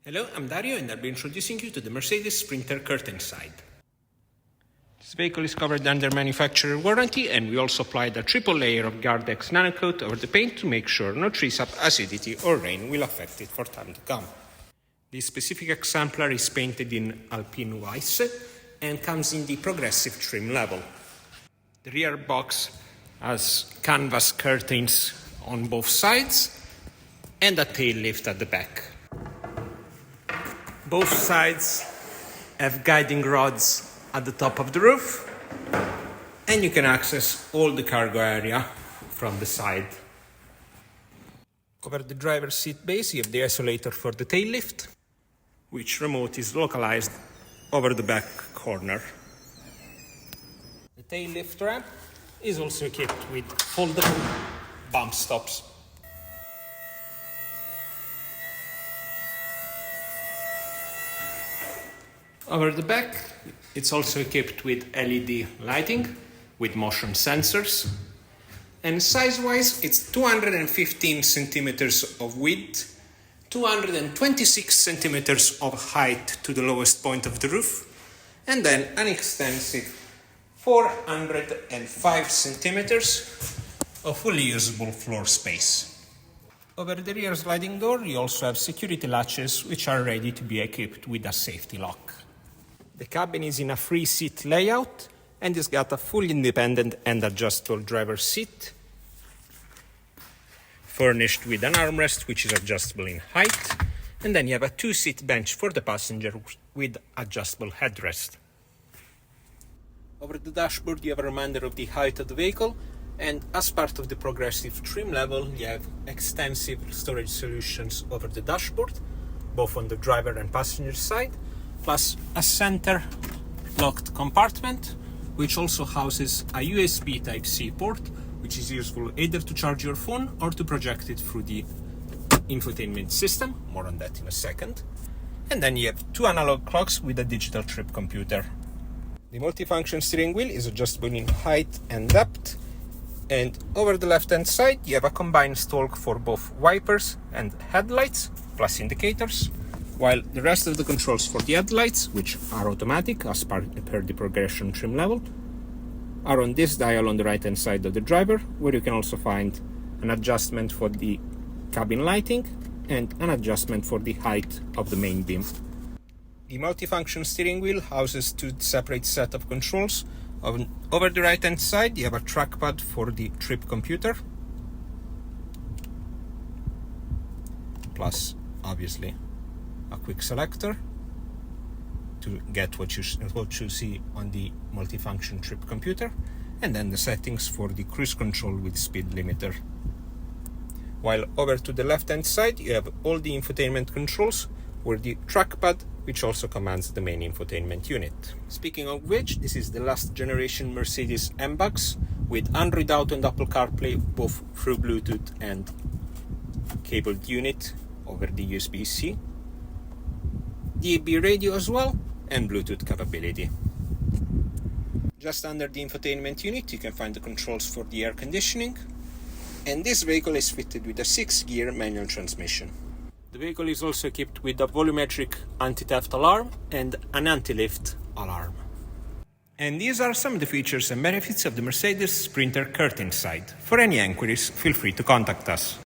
Hello, I'm Dario and I'll be introducing you to the Mercedes Sprinter curtain side. This vehicle is covered under manufacturer warranty, and we also applied a triple layer of Gearbox nano coat over the paint to make sure no tree sap, acidity or rain will affect it for time to come. This specific exemplar is painted in Alpine Weiss and comes in the progressive trim level. The rear box has canvas curtains on both sides and a tail lift at the back. Both sides have guiding rods at the top of the roof, and you can access all the cargo area from the side. Over the driver's seat base, you have the isolator for the tail lift, which remote is localized over the back corner. The tail lift ramp is also equipped with foldable bump stops. Over the back, it's also equipped with LED lighting with motion sensors. And size-wise, it's 215 centimeters of width, 226 centimeters of height to the lowest point of the roof, and then an extensive 405 centimeters of fully usable floor space. Over the rear sliding door, you also have security latches which are ready to be equipped with a safety lock. The cabin is in a three-seat layout and it's got a fully independent and adjustable driver's seat, furnished with an armrest which is adjustable in height, and then you have a two-seat bench for the passenger with adjustable headrest. Over the dashboard you have a reminder of the height of the vehicle, and as part of the progressive trim level you have extensive storage solutions over the dashboard, both on the driver and passenger side, plus a center locked compartment which also houses a USB Type-C port, which is useful either to charge your phone or to project it through the infotainment system. More on that in a second. And then you have two analog clocks with a digital trip computer. The multifunction steering wheel is adjustable in height and depth, and over the left hand side you have a combined stalk for both wipers and headlights plus indicators, while the rest of the controls for the headlights, which are automatic as per the progression trim level, are on this dial on the right hand side of the driver, where you can also find an adjustment for the cabin lighting and an adjustment for the height of the main beam. The multifunction steering wheel houses two separate set of controls. Over the right hand side you have a trackpad for the trip computer, plus obviously a quick selector to get what you see on the multifunction trip computer, and then the settings for the cruise control with speed limiter. While over to the left hand side you have all the infotainment controls, with the trackpad which also commands the main infotainment unit. Speaking of which, this is the last generation Mercedes M-Box with Android Auto and Apple CarPlay both through Bluetooth and cabled unit over the USB-C, DAB radio as well, and Bluetooth capability. Just under the infotainment unit you can find the controls for the air conditioning, and this vehicle is fitted with a 6-gear manual transmission. The vehicle is also equipped with a volumetric anti-theft alarm and an anti-lift alarm. And these are some of the features and benefits of the Mercedes Sprinter curtain side. For any inquiries, feel free to contact us.